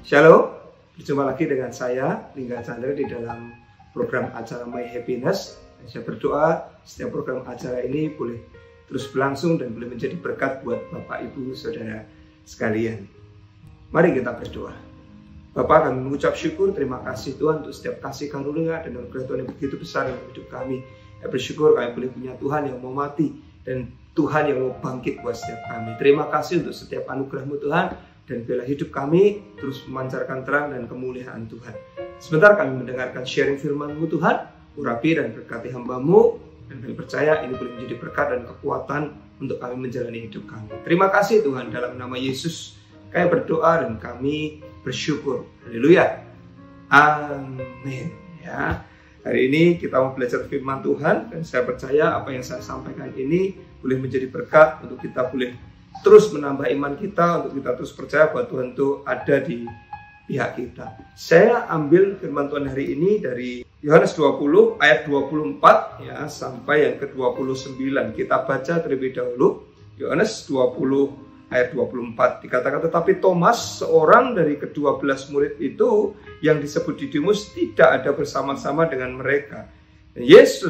Shalom, berjumpa lagi dengan saya, Lingga Chandra, di dalam program acara My Happiness. Saya berdoa setiap program acara ini boleh terus berlangsung dan boleh menjadi berkat buat Bapak, Ibu, Saudara sekalian. Mari kita berdoa. Bapak, kami mengucap syukur, terima kasih Tuhan untuk setiap kasih karunia dan anugerah Tuhan yang begitu besar dalam hidup kami. Kami bersyukur kami boleh punya Tuhan yang mau mati dan Tuhan yang mau bangkit buat setiap kami. Terima kasih untuk setiap anugerah-Mu Tuhan, dan biarlah hidup kami terus memancarkan terang dan kemuliaan Tuhan. Sebentar kami mendengarkan sharing firman-Mu Tuhan, urapi dan berkati hamba-Mu, dan kami percaya ini boleh menjadi berkat dan kekuatan untuk kami menjalani hidup kami. Terima kasih Tuhan, dalam nama Yesus kami berdoa dan kami bersyukur. Haleluya. Amin. Ya. Hari ini kita mau belajar firman Tuhan, dan saya percaya apa yang saya sampaikan ini boleh menjadi berkat untuk kita boleh terus menambah iman kita, untuk kita terus percaya bahwa Tuhan itu ada di pihak kita. Saya ambil firman Tuhan hari ini dari Yohanes 20 ayat 24 ya sampai yang ke-29. Kita baca terlebih dahulu. Yohanes 20 ayat 24 dikatakan, tetapi Thomas, seorang dari ke-12 murid itu yang disebut Didimus, tidak ada bersama-sama dengan mereka. Dan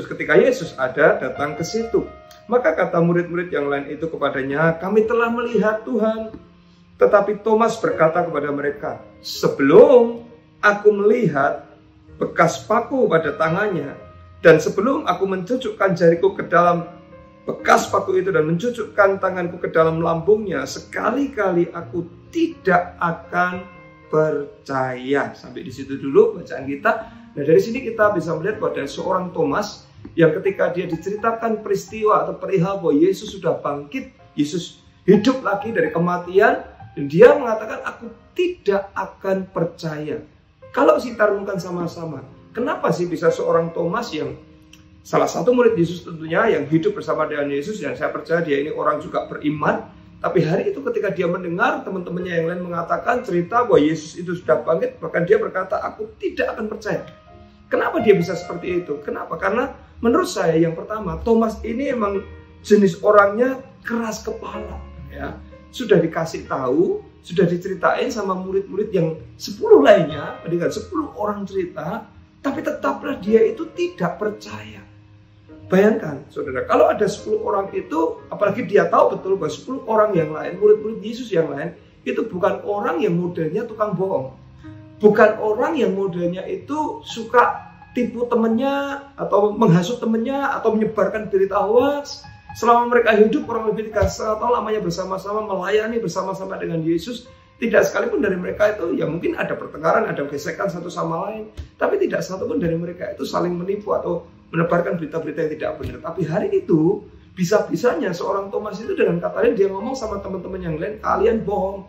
ketika Yesus ada, datang ke situ. Maka kata murid-murid yang lain itu kepadanya, kami telah melihat Tuhan. Tetapi Thomas berkata kepada mereka, sebelum aku melihat bekas paku pada tangannya, dan sebelum aku mencucukkan jariku ke dalam bekas paku itu dan mencucukkan tanganku ke dalam lambungnya, sekali-kali aku tidak akan percaya. Sampai di situ dulu bacaan kita. Nah, dari sini kita bisa melihat bahwa ada seorang Thomas yang ketika dia diceritakan peristiwa atau perihal bahwa Yesus sudah bangkit, Yesus hidup lagi dari kematian, dan dia mengatakan, aku tidak akan percaya. Kalau kita renungkan sama-sama, kenapa sih bisa seorang Thomas yang salah satu murid Yesus tentunya, yang hidup bersama dengan Yesus, dan saya percaya dia ini orang juga beriman, tapi hari itu ketika dia mendengar teman-temannya yang lain mengatakan cerita bahwa Yesus itu sudah bangkit, bahkan dia berkata, aku tidak akan percaya. Kenapa dia bisa seperti itu? Kenapa? Karena menurut saya yang pertama, Thomas ini emang jenis orangnya keras kepala. Ya. Sudah dikasih tahu, sudah diceritain sama murid-murid yang 10 lainnya, dengan 10 orang cerita, tapi tetaplah dia itu tidak percaya. Bayangkan, saudara, kalau ada 10 orang itu, apalagi dia tahu betul bahwa 10 orang yang lain, murid-murid Yesus yang lain, itu bukan orang yang modelnya tukang bohong. Bukan orang yang modelnya itu suka tipu temennya, atau menghasut temennya, atau menyebarkan berita hoax. Selama mereka hidup kurang lebih 3,5 tahun lamanya bersama-sama, melayani bersama-sama dengan Yesus, tidak sekalipun dari mereka itu, ya mungkin ada pertengkaran, ada gesekan satu sama lain, tapi tidak satupun dari mereka itu saling menipu atau menebarkan berita-berita yang tidak benar. Tapi hari itu, bisa-bisanya seorang Thomas itu dengan kata lain, dia ngomong sama teman-teman yang lain, kalian bohong,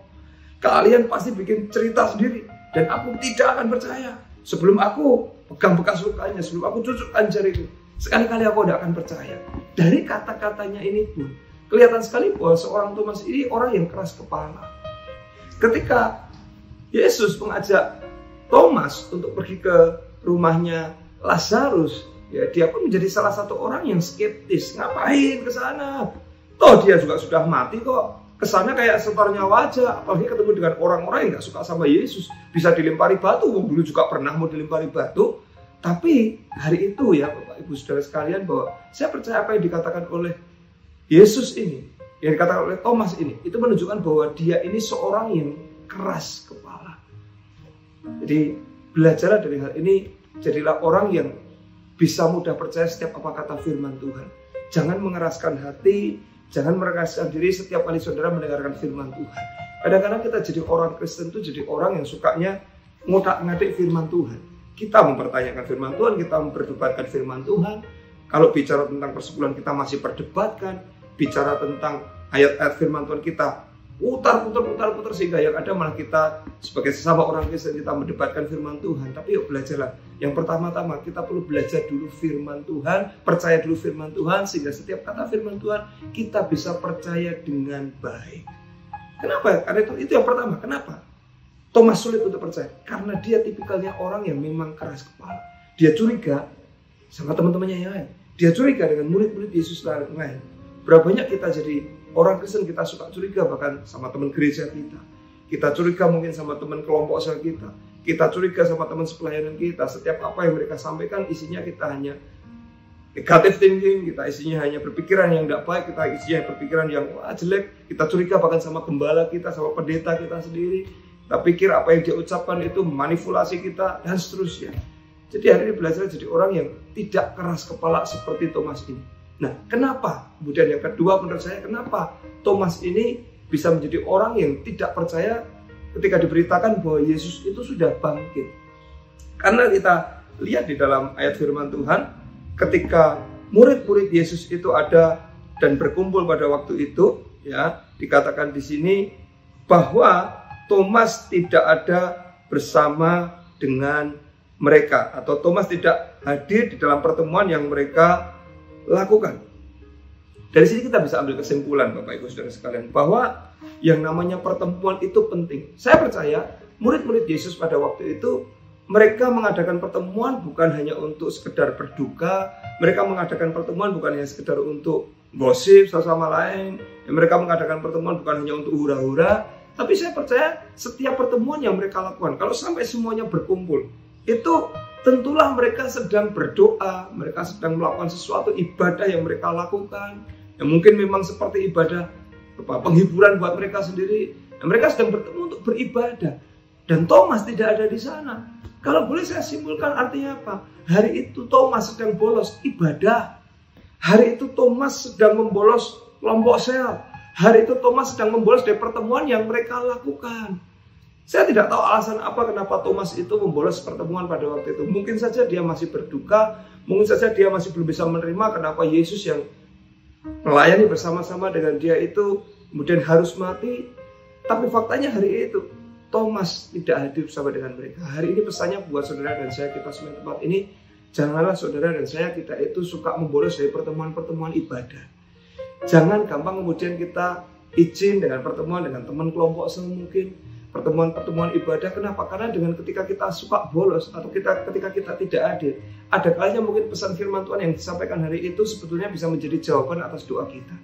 kalian pasti bikin cerita sendiri, dan aku tidak akan percaya. Sebelum aku pegang bekas lukanya, sebelum aku cucukkan jariku, sekali-kali aku tidak akan percaya. Dari kata-katanya ini pun kelihatan sekali bahwa seorang Thomas ini orang yang keras kepala. Ketika Yesus mengajak Thomas untuk pergi ke rumahnya Lazarus, ya dia pun menjadi salah satu orang yang skeptis. Ngapain ke sana? Toh dia juga sudah mati kok. Kesana kayak setor nyawa aja, apalagi ketemu dengan orang-orang yang gak suka sama Yesus, bisa dilempari batu. Dulu juga pernah mau dilempari batu. Tapi hari itu ya Bapak Ibu Saudara sekalian, bahwa saya percaya apa yang dikatakan oleh Yesus ini, yang dikatakan oleh Thomas ini, itu menunjukkan bahwa dia ini seorang yang keras kepala. Jadi belajarlah dari hal ini, jadilah orang yang bisa mudah percaya setiap apa kata firman Tuhan. Jangan mengeraskan hati, jangan meraskan diri setiap kali saudara mendengarkan firman Tuhan. Kadang-kadang kita jadi orang Kristen itu jadi orang yang sukanya ngotak-ngatik firman Tuhan. Kita mempertanyakan firman Tuhan, kita memperdebatkan firman Tuhan. Kalau bicara tentang persekutuan kita masih perdebatkan. Bicara tentang ayat-ayat firman Tuhan kita putar sehingga yang ada malah kita sebagai sesama orang Kristen kita mendebatkan firman Tuhan. Tapi yuk belajarlah. Yang pertama-tama kita perlu belajar dulu firman Tuhan, percaya dulu firman Tuhan, sehingga setiap kata firman Tuhan kita bisa percaya dengan baik. Kenapa? Karena itu yang pertama. Kenapa Thomas sulit untuk percaya? Karena dia tipikalnya orang yang memang keras kepala. Dia curiga sama teman-temannya yang lain. Dia curiga dengan murid-murid Yesus lain. Berapa banyak kita jadi orang Kristen, kita suka curiga bahkan sama teman gereja kita. kita curiga mungkin sama teman kelompok sel kita curiga sama teman sepelayanan kita, setiap apa yang mereka sampaikan isinya kita hanya negative thinking, kita isinya hanya berpikiran yang tidak baik, kita isinya berpikiran yang jelek, kita curiga bahkan sama gembala kita, sama pendeta kita sendiri, kita pikir apa yang dia ucapkan itu manipulasi kita, dan seterusnya. Jadi hari ini belajar jadi orang yang tidak keras kepala seperti Thomas ini. Nah, kenapa? Kemudian yang kedua menurut saya, kenapa Thomas ini bisa menjadi orang yang tidak percaya ketika diberitakan bahwa Yesus itu sudah bangkit? Karena kita lihat di dalam ayat firman Tuhan, ketika murid-murid Yesus itu ada dan berkumpul pada waktu itu, ya, dikatakan di sini bahwa Thomas tidak ada bersama dengan mereka, atau Thomas tidak hadir di dalam pertemuan yang mereka lakukan. Dari sini kita bisa ambil kesimpulan, Bapak Ibu Saudara sekalian, bahwa yang namanya pertemuan itu penting. Saya percaya murid-murid Yesus pada waktu itu mereka mengadakan pertemuan bukan hanya untuk sekedar berduka, mereka mengadakan pertemuan bukan hanya sekedar untuk gosip sama lain, mereka mengadakan pertemuan bukan hanya untuk hura-hura, tapi saya percaya setiap pertemuan yang mereka lakukan, kalau sampai semuanya berkumpul, itu tentulah mereka sedang berdoa, mereka sedang melakukan sesuatu ibadah yang mereka lakukan, yang mungkin memang seperti ibadah penghiburan buat mereka sendiri, dan mereka sedang bertemu untuk beribadah. Dan Thomas tidak ada di sana. Kalau boleh saya simpulkan artinya apa? Hari itu Thomas sedang bolos ibadah. Hari itu Thomas sedang membolos kelompok sel. Hari itu Thomas sedang membolos dari pertemuan yang mereka lakukan. Saya tidak tahu alasan apa kenapa Thomas itu membolos pertemuan pada waktu itu. Mungkin saja dia masih berduka, mungkin saja dia masih belum bisa menerima kenapa Yesus yang melayani bersama-sama dengan dia itu kemudian harus mati. Tapi faktanya hari itu Thomas tidak hadir bersama dengan mereka. Hari ini pesannya buat saudara dan saya, kita semua tempat ini, janganlah saudara dan saya kita itu suka membolos dari pertemuan-pertemuan ibadah. Jangan gampang kemudian kita izin dengan pertemuan dengan teman kelompok semungkin, pertemuan-pertemuan ibadah. Kenapa? Karena dengan ketika kita suka bolos atau ketika kita tidak hadir, ada kalanya mungkin pesan firman Tuhan yang disampaikan hari itu sebetulnya bisa menjadi jawaban atas doa kita.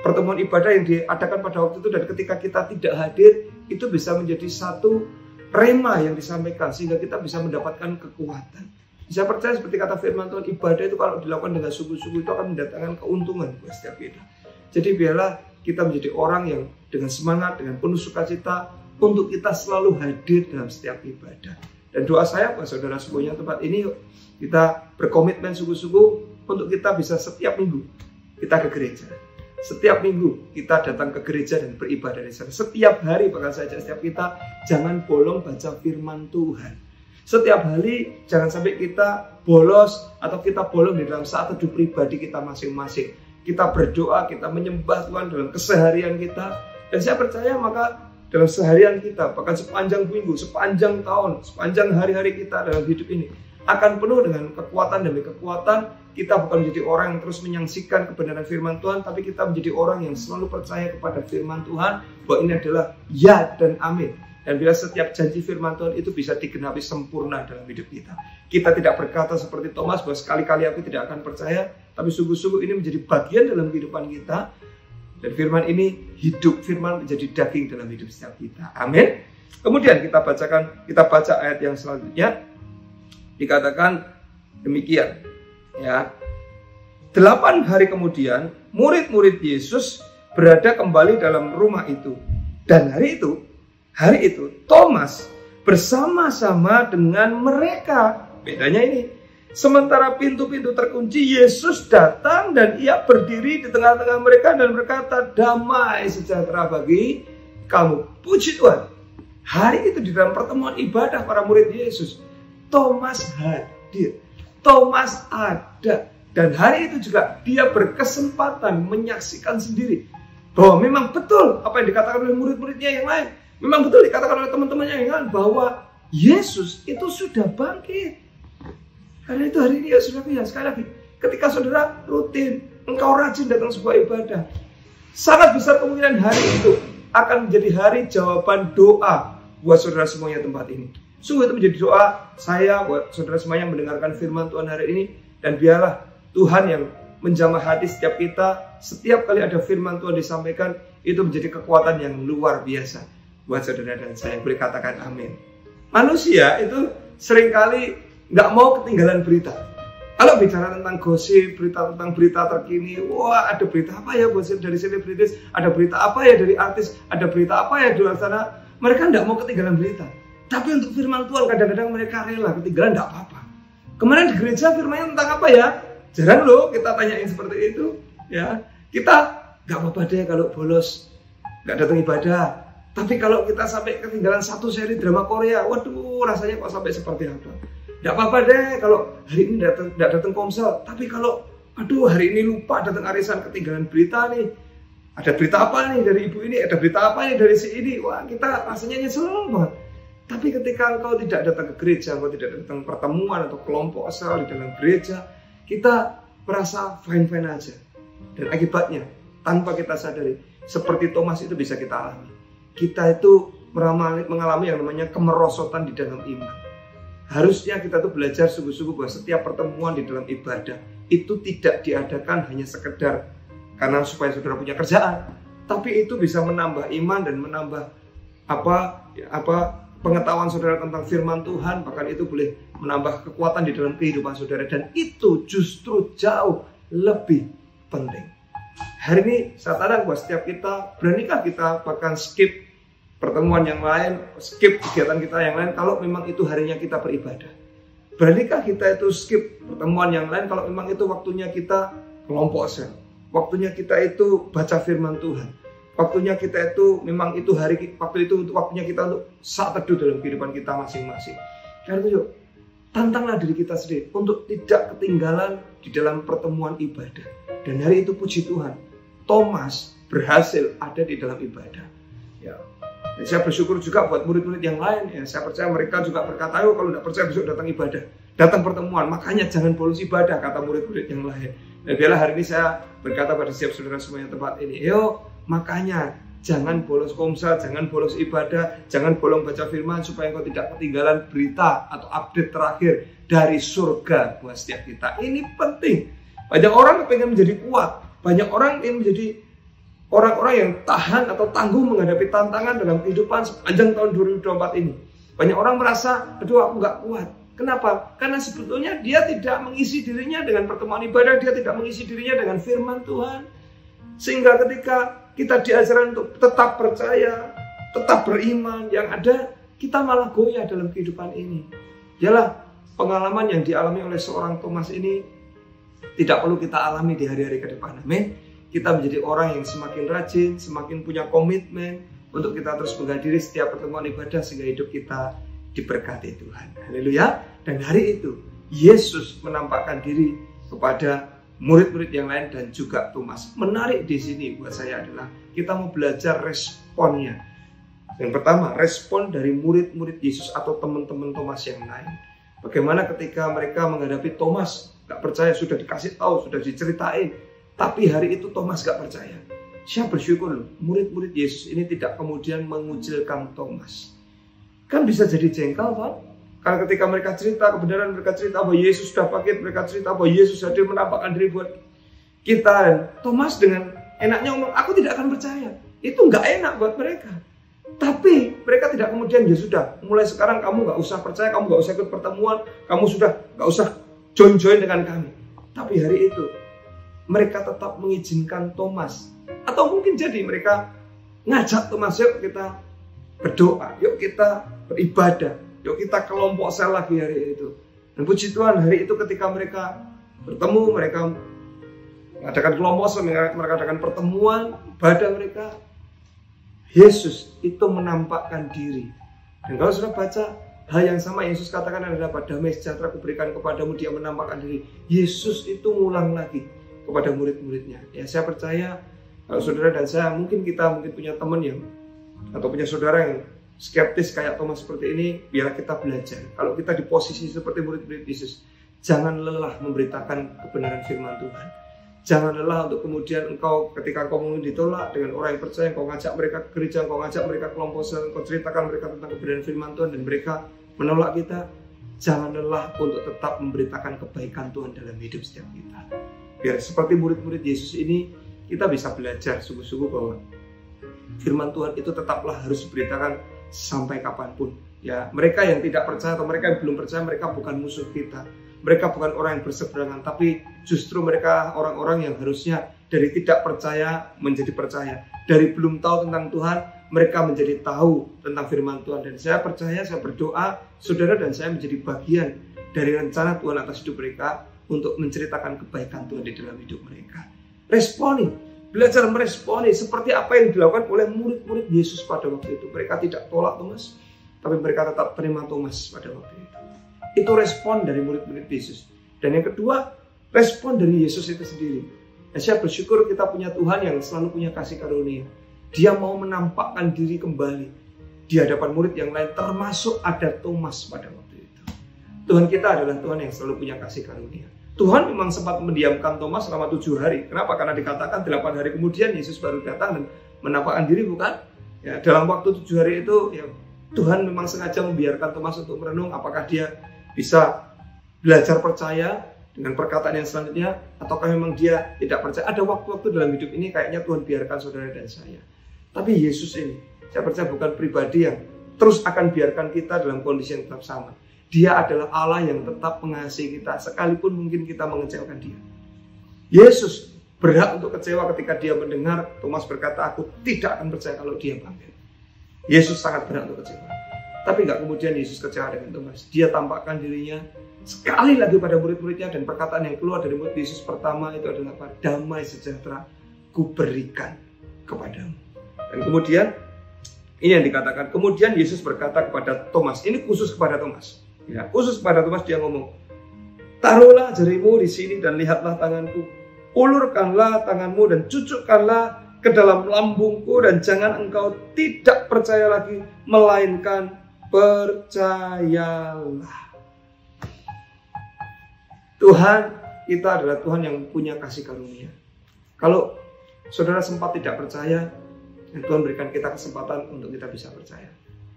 Pertemuan ibadah yang diadakan pada waktu itu dan ketika kita tidak hadir, itu bisa menjadi satu rema yang disampaikan sehingga kita bisa mendapatkan kekuatan. Saya percaya seperti kata firman Tuhan, ibadah itu kalau dilakukan dengan sungguh-sungguh itu akan mendatangkan keuntungan buat setiap kita. Jadi biarlah kita menjadi orang yang dengan semangat, dengan penuh sukacita untuk kita selalu hadir dalam setiap ibadah. Dan doa saya buat saudara semuanya tempat ini, kita berkomitmen sungguh-sungguh untuk kita bisa setiap minggu kita ke gereja. Setiap minggu kita datang ke gereja dan beribadah di sana. Setiap hari bahkan saja setiap kita jangan bolong baca firman Tuhan. Setiap hari jangan sampai kita bolos atau kita bolong di dalam saat teduh pribadi kita masing-masing. Kita berdoa, kita menyembah Tuhan dalam keseharian kita. Dan saya percaya maka dalam seharian kita, bahkan sepanjang minggu, sepanjang tahun, sepanjang hari-hari kita dalam hidup ini akan penuh dengan kekuatan demi kekuatan. Kita bukan menjadi orang yang terus menyaksikan kebenaran firman Tuhan, tapi kita menjadi orang yang selalu percaya kepada firman Tuhan bahwa ini adalah ya dan amin. Dan bila setiap janji firman Tuhan itu bisa digenapi sempurna dalam hidup kita. Kita tidak berkata seperti Thomas bahwa sekali-kali aku tidak akan percaya, tapi sungguh-sungguh ini menjadi bagian dalam kehidupan kita. Dan firman ini hidup, firman menjadi daging dalam hidup setiap kita. Amin. Kemudian kita baca ayat yang selanjutnya. Dikatakan demikian. Ya, 8 hari kemudian murid-murid Yesus berada kembali dalam rumah itu. Dan hari itu Thomas bersama-sama dengan mereka. Bedanya ini, sementara pintu-pintu terkunci, Yesus datang dan ia berdiri di tengah-tengah mereka dan berkata, damai sejahtera bagi kamu. Puji Tuhan. Hari itu di dalam pertemuan ibadah para murid Yesus, Thomas hadir. Thomas ada. Dan hari itu juga dia berkesempatan menyaksikan sendiri bahwa memang betul apa yang dikatakan oleh murid-muridnya yang lain. Memang betul dikatakan oleh teman-temannya yang lain bahwa Yesus itu sudah bangkit. Karena itu hari ini ya saudara, sekali lagi, ketika saudara rutin, engkau rajin datang sebuah ibadah, sangat besar kemungkinan hari itu akan menjadi hari jawaban doa buat saudara semuanya tempat ini. Sungguh itu menjadi doa saya buat saudara semuanya yang mendengarkan firman Tuhan hari ini. Dan biarlah Tuhan yang menjamah hati setiap kita, setiap kali ada firman Tuhan disampaikan, itu menjadi kekuatan yang luar biasa. buat saudara dan saya. Boleh katakan amin. Manusia itu seringkali nggak mau ketinggalan berita. Kalau bicara tentang gosip, berita tentang berita terkini, wah ada berita apa ya gosip dari selebritis, ada berita apa ya dari artis, ada berita apa ya di luar sana. Mereka nggak mau ketinggalan berita. Tapi untuk firman Tuhan kadang-kadang mereka rela ketinggalan, nggak apa-apa. Kemarin di gereja firmannya tentang apa ya? Jarang loh kita tanyain seperti itu. Ya, kita nggak apa-apa deh kalau bolos, nggak datang ibadah. Tapi kalau kita sampai ketinggalan satu seri drama Korea, waduh rasanya kok sampai seperti apa? Nggak apa-apa deh kalau hari ini nggak datang komsel. Tapi kalau, aduh hari ini lupa datang arisan, ketinggalan berita nih. Ada berita apa nih dari ibu ini? Ada berita apa nih dari si ini? Wah kita rasanya nyesel banget. Tapi ketika engkau tidak datang ke gereja, engkau tidak datang pertemuan atau kelompok asal di dalam gereja, kita merasa fine-fine aja. Dan akibatnya, tanpa kita sadari, seperti Thomas itu bisa kita alami. Kita itu mengalami yang namanya kemerosotan di dalam iman. Harusnya kita tuh belajar sungguh-sungguh bahwa setiap pertemuan di dalam ibadah itu tidak diadakan hanya sekedar karena supaya saudara punya kerjaan, tapi itu bisa menambah iman dan menambah pengetahuan saudara tentang firman Tuhan, bahkan itu boleh menambah kekuatan di dalam kehidupan saudara, dan itu justru jauh lebih penting. Hari ini saya tanya buat setiap kita, beranikah kita bahkan skip pertemuan yang lain, skip kegiatan kita yang lain kalau memang itu harinya kita beribadah? Beranikah kita itu skip pertemuan yang lain kalau memang itu waktunya kita kelompok sel, waktunya kita itu baca firman Tuhan, waktunya kita itu memang itu waktu itu untuk waktunya kita untuk saat teduh dalam kehidupan kita masing-masing. Karena itu yuk, tantanglah diri kita sendiri untuk tidak ketinggalan di dalam pertemuan ibadah. Dan hari itu puji Tuhan, Thomas berhasil ada di dalam ibadah. Ya. Dan saya bersyukur juga buat murid-murid yang lain. Ya, saya percaya mereka juga berkata, ayo kalau tidak percaya besok datang ibadah, datang pertemuan. Makanya jangan bolos ibadah, kata murid-murid yang lain. Dan biarlah hari ini saya berkata pada setiap saudara semua yang tempat ini, ayo makanya jangan bolos komsel, jangan bolos ibadah, jangan bolong baca firman supaya engkau tidak ketinggalan berita atau update terakhir dari surga buat setiap kita. Ini penting. Banyak orang pengen menjadi kuat, banyak orang ingin menjadi orang-orang yang tahan atau tangguh menghadapi tantangan dalam kehidupan sepanjang tahun 2024 ini. Banyak orang merasa, aduh aku nggak kuat. Kenapa? Karena sebetulnya dia tidak mengisi dirinya dengan pertemuan ibadah, dia tidak mengisi dirinya dengan firman Tuhan. Sehingga ketika kita diajarkan untuk tetap percaya, tetap beriman, yang ada kita malah goyah dalam kehidupan ini. Ialah pengalaman yang dialami oleh seorang Thomas ini tidak perlu kita alami di hari-hari ke depan. Amin. Kita menjadi orang yang semakin rajin, semakin punya komitmen untuk kita terus menghadiri setiap pertemuan ibadah sehingga hidup kita diberkati Tuhan. Haleluya. Dan hari itu Yesus menampakkan diri kepada murid-murid yang lain dan juga Thomas. Menarik di sini buat saya adalah kita mau belajar responnya. Yang pertama, respon dari murid-murid Yesus atau teman-teman Thomas yang lain. Bagaimana ketika mereka menghadapi Thomas, gak percaya, sudah dikasih tahu, sudah diceritain, tapi hari itu Thomas gak percaya. Saya bersyukur murid-murid Yesus ini tidak kemudian mengucilkan Thomas. Kan bisa jadi jengkel, Pak. Karena ketika mereka cerita kebenaran, mereka cerita bahwa Yesus sudah bangkit, mereka cerita bahwa Yesus hadir menampakkan diri buat kita. Dan Thomas dengan enaknya ngomong, aku tidak akan percaya. Itu nggak enak buat mereka. Tapi mereka tidak kemudian, ya sudah, mulai sekarang kamu nggak usah percaya, kamu nggak usah ikut pertemuan, kamu sudah nggak usah join-join dengan kami. Tapi hari itu mereka tetap mengizinkan Thomas. Atau mungkin jadi mereka ngajak Thomas, yuk kita berdoa, yuk kita beribadah, yuk kita kelompok sel lagi hari itu. Dan puji Tuhan, hari itu ketika mereka bertemu, mereka mengadakan kelompok sel, mereka adakan pertemuan ibadah mereka, Yesus itu menampakkan diri. Dan kalau sudah baca, hal yang sama Yesus katakan adalah, damai sejahtera kuberikan kepadamu, dia menampakkan diri. Yesus itu ngulang lagi kepada murid-muridnya. Ya, saya percaya kalau saudara dan saya, mungkin punya teman yang atau punya saudara yang skeptis kayak Thomas seperti ini, biarlah kita belajar. Kalau kita di posisi seperti murid-murid Yesus, jangan lelah memberitakan kebenaran firman Tuhan. Jangan lelah untuk kemudian ketika engkau mungkin ditolak dengan orang yang percaya, engkau ngajak mereka ke gereja, engkau ngajak mereka kelompok sel, engkau ceritakan mereka tentang kebenaran firman Tuhan dan mereka menolak kita. Jangan lelah untuk tetap memberitakan kebaikan Tuhan dalam hidup setiap kita. Biar seperti murid-murid Yesus ini, kita bisa belajar sungguh-sungguh bahwa firman Tuhan itu tetaplah harus diberitakan sampai kapanpun. Ya, mereka yang tidak percaya atau mereka yang belum percaya, mereka bukan musuh kita. Mereka bukan orang yang berseberangan, tapi justru mereka orang-orang yang harusnya dari tidak percaya menjadi percaya. Dari belum tahu tentang Tuhan, mereka menjadi tahu tentang firman Tuhan. Dan saya percaya, saya berdoa, saudara dan saya menjadi bagian dari rencana Tuhan atas hidup mereka untuk menceritakan kebaikan Tuhan di dalam hidup mereka. Responi, belajar meresponi seperti apa yang dilakukan oleh murid-murid Yesus pada waktu itu. Mereka tidak tolak Thomas, tapi mereka tetap terima Thomas pada waktu itu. Itu respon dari murid-murid Yesus. Dan yang kedua, respon dari Yesus itu sendiri. Dan saya bersyukur kita punya Tuhan yang selalu punya kasih karunia. Dia mau menampakkan diri kembali di hadapan murid yang lain, termasuk ada Thomas pada waktu itu. Tuhan kita adalah Tuhan yang selalu punya kasih karunia. Tuhan memang sempat mendiamkan Thomas selama 7 hari. Kenapa? Karena dikatakan 8 hari kemudian Yesus baru datang dan menampakkan diri, bukan? Ya, dalam waktu 7 hari itu ya, Tuhan memang sengaja membiarkan Thomas untuk merenung apakah dia bisa belajar percaya dengan perkataan yang selanjutnya, ataukah memang dia tidak percaya. Ada waktu-waktu dalam hidup ini kayaknya Tuhan biarkan saudara dan saya. Tapi Yesus ini, saya percaya bukan pribadi yang terus akan biarkan kita dalam kondisi yang tetap sama. Dia adalah Allah yang tetap mengasihi kita, sekalipun mungkin kita mengecewakan dia. Yesus berhak untuk kecewa ketika dia mendengar Thomas berkata, aku tidak akan percaya kalau dia bangkit. Yesus sangat berhak untuk kecewa. Tapi nggak kemudian Yesus kecewa dengan Thomas. Dia tampakkan dirinya sekali lagi pada murid-muridnya, dan perkataan yang keluar dari murid Yesus pertama itu adalah apa? Damai sejahtera kuberikan kepadamu. Dan kemudian ini yang dikatakan. Kemudian Yesus berkata kepada Thomas. Ini khusus kepada Thomas. Ya, khusus kepada Thomas dia ngomong, taruhlah jarimu di sini dan lihatlah tanganku. Ulurkanlah tanganmu dan cucukkanlah ke dalam lambungku, dan jangan engkau tidak percaya lagi, melainkan percayalah. Tuhan kita adalah Tuhan yang punya kasih karunia. Kalau saudara sempat tidak percaya, Tuhan berikan kita kesempatan untuk kita bisa percaya.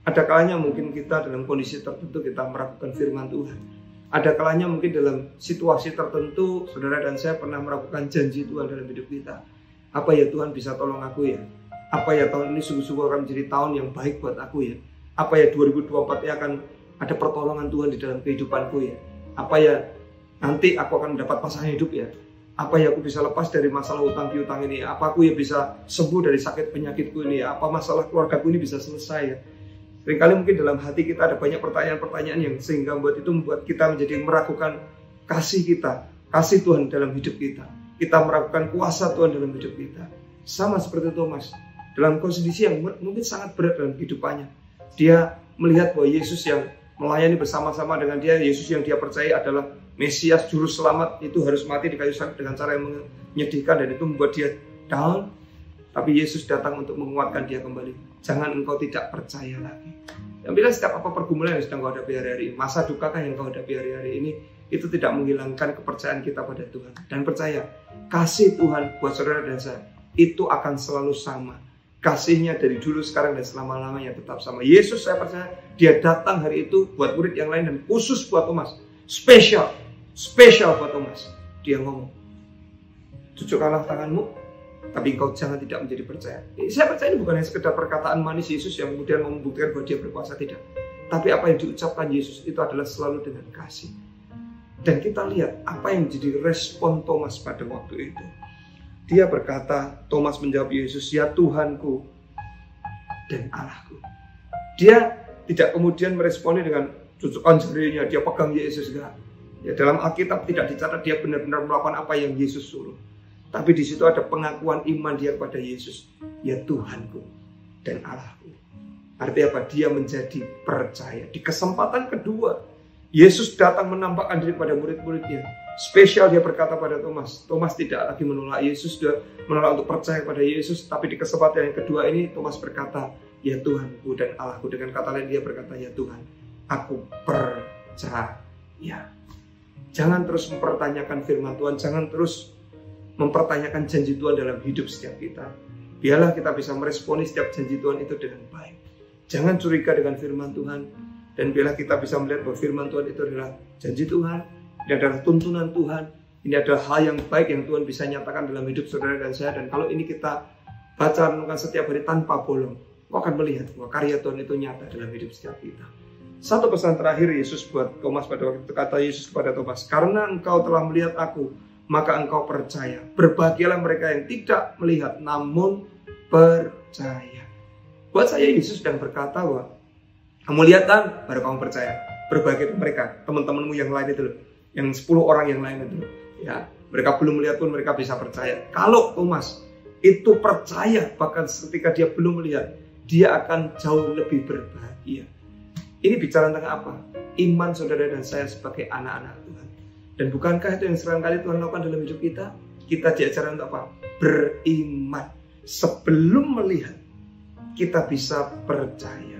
Ada kalanya mungkin kita dalam kondisi tertentu kita meragukan firman Tuhan. Ada kalanya mungkin dalam situasi tertentu saudara dan saya pernah meragukan janji Tuhan dalam hidup kita. Apa ya Tuhan bisa tolong aku ya? Apa ya tahun ini sungguh-sungguh akan menjadi tahun yang baik buat aku ya? Apa ya 2024 ya akan ada pertolongan Tuhan di dalam kehidupanku ya? Apa ya nanti aku akan mendapat pasangan hidup ya? Apa ya aku bisa lepas dari masalah utang piutang ini? Apa aku ya bisa sembuh dari sakit penyakitku ini ya? Apa masalah keluargaku ini bisa selesai ya? Seringkali mungkin dalam hati kita ada banyak pertanyaan-pertanyaan yang sehingga membuat kita menjadi meragukan kasih kita, kasih Tuhan dalam hidup kita. Kita meragukan kuasa Tuhan dalam hidup kita. Sama seperti Thomas, dalam kondisi yang mungkin sangat berat dalam kehidupannya. Dia melihat bahwa Yesus yang melayani bersama-sama dengan dia, Yesus yang dia percaya adalah Mesias, Juru Selamat, itu harus mati di kayu salib dengan cara yang menyedihkan, dan itu membuat dia down. Tapi Yesus datang untuk menguatkan dia kembali. Jangan engkau tidak percaya lagi. Yang bilang setiap apa pergumulan yang sedang kau hadapi hari-hari ini, masa dukakah yang kau hadapi hari-hari ini, itu tidak menghilangkan kepercayaan kita pada Tuhan. Dan percaya, kasih Tuhan buat saudara dan saya, itu akan selalu sama. Kasihnya dari dulu, sekarang, dan selama-lamanya tetap sama. Yesus, saya percaya, dia datang hari itu buat murid yang lain dan khusus buat Thomas. Spesial buat Thomas. Dia ngomong, cucukkanlah tanganmu, tapi engkau jangan tidak menjadi percaya. Saya percaya ini bukan hanya sekedar perkataan manis Yesus yang kemudian membuktikan bahwa dia berkuasa, tidak. Tapi apa yang diucapkan Yesus itu adalah selalu dengan kasih. Dan kita lihat apa yang jadi respon Thomas pada waktu itu. Dia berkata, Thomas menjawab Yesus, ya Tuhanku dan Allahku. Dia tidak kemudian meresponi dengan cucukkan jarinya, dia pegang Yesus, enggak. Ya, dalam Alkitab tidak dicatat dia benar-benar melakukan apa yang Yesus suruh. Tapi di situ ada pengakuan iman dia kepada Yesus. Ya Tuhanku dan Allahku. Artinya apa? Dia menjadi percaya. Di kesempatan kedua, Yesus datang menampakkan diri pada murid-muridnya. Spesial dia berkata pada Thomas. Thomas tidak lagi menolak Yesus, dia menolak untuk percaya pada Yesus. Tapi di kesempatan yang kedua ini, Thomas berkata, ya Tuhanku dan Allahku. Dengan kata lain dia berkata, ya Tuhan, aku percaya. Jangan terus mempertanyakan firman Tuhan. Jangan terus mempertanyakan janji Tuhan dalam hidup setiap kita. Biarlah kita bisa meresponi setiap janji Tuhan itu dengan baik. Jangan curiga dengan firman Tuhan. Dan biarlah kita bisa melihat bahwa firman Tuhan itu adalah janji Tuhan. Ini adalah tuntunan Tuhan. Ini adalah hal yang baik yang Tuhan bisa nyatakan dalam hidup saudara dan saya. Dan kalau ini kita baca renungkan setiap hari tanpa bolong, kau akan melihat bahwa karya Tuhan itu nyata dalam hidup setiap kita. Satu pesan terakhir Yesus buat Thomas pada waktu itu, kata Yesus kepada Thomas, karena engkau telah melihat aku, maka engkau percaya. Berbahagialah mereka yang tidak melihat namun percaya. Buat saya Yesus sedang berkata bahwa kamu lihat kan, baru kamu percaya. Berbahagia mereka, teman-temanmu yang lain itu loh, yang 10 orang yang lain itu loh. Ya, mereka belum melihat pun mereka bisa percaya. Kalau Thomas itu percaya, bahkan ketika dia belum melihat, dia akan jauh lebih berbahagia. Ini bicara tentang apa? Iman saudara dan saya sebagai anak-anak Tuhan. Dan bukankah itu yang seringkali Tuhan lakukan dalam hidup kita? Kita diajarkan untuk apa? Beriman. Sebelum melihat, kita bisa percaya.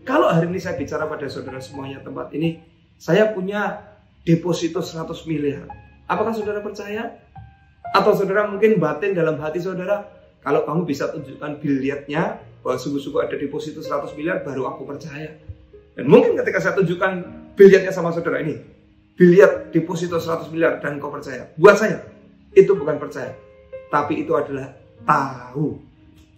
Kalau hari ini saya bicara pada saudara semuanya tempat ini, saya punya deposito 100 miliar. Apakah saudara percaya? Atau saudara mungkin batin dalam hati saudara, kalau kamu bisa tunjukkan bilietnya, bahwa sungguh-sungguh ada deposito 100 miliar, baru aku percaya. Dan mungkin ketika saya tunjukkan bilietnya sama saudara ini, biliet deposito 100 miliar dan kau percaya. Buat saya, itu bukan percaya. Tapi itu adalah tahu.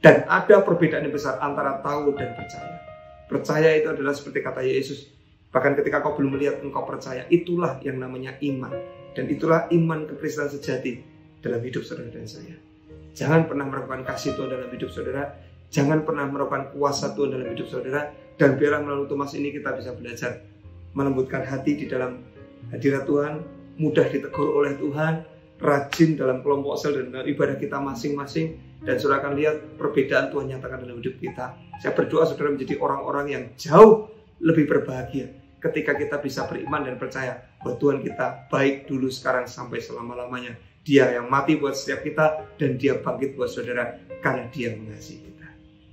Dan ada perbedaan yang besar antara tahu dan percaya. Percaya itu adalah seperti kata Yesus. Bahkan ketika kau belum melihat, engkau percaya. Itulah yang namanya iman. Dan itulah iman kekristenan sejati dalam hidup saudara dan saya. Jangan pernah meragukan kasih Tuhan dalam hidup saudara. Jangan pernah meragukan kuasa Tuhan dalam hidup saudara. Dan biarlah melalui Thomas ini kita bisa belajar melembutkan hati di dalam hadirat Tuhan, mudah ditegur oleh Tuhan, rajin dalam kelompok sel dan dalam ibadah kita masing-masing. Dan saudara akan lihat perbedaan Tuhan nyatakan dalam hidup kita. Saya berdoa saudara menjadi orang-orang yang jauh lebih berbahagia ketika kita bisa beriman dan percaya bahwa Tuhan kita baik dulu, sekarang, sampai selama-lamanya. Dia yang mati buat setiap kita dan dia bangkit buat saudara karena dia mengasihi kita.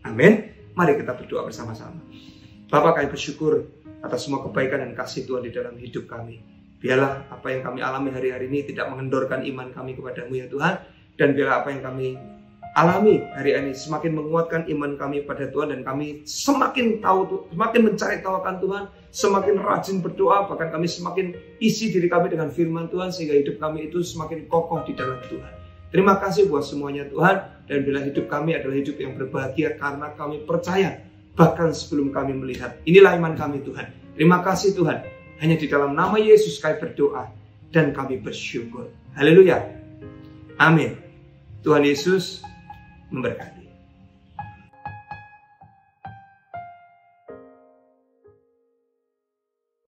Amin. Mari kita berdoa bersama-sama. Bapa, kami bersyukur atas semua kebaikan dan kasih Tuhan di dalam hidup kami. Biarlah apa yang kami alami hari-hari ini tidak mengendorkan iman kami kepadamu ya Tuhan. Dan biarlah apa yang kami alami hari ini semakin menguatkan iman kami pada Tuhan. Dan kami semakin tahu, semakin mencari tahu akan Tuhan, semakin rajin berdoa. Bahkan kami semakin isi diri kami dengan firman Tuhan, sehingga hidup kami itu semakin kokoh di dalam Tuhan. Terima kasih buat semuanya Tuhan. Dan bila hidup kami adalah hidup yang berbahagia karena kami percaya bahkan sebelum kami melihat. Inilah iman kami Tuhan. Terima kasih Tuhan. Hanya di dalam nama Yesus kami berdoa dan kami bersyukur. Haleluya. Amin. Tuhan Yesus memberkati.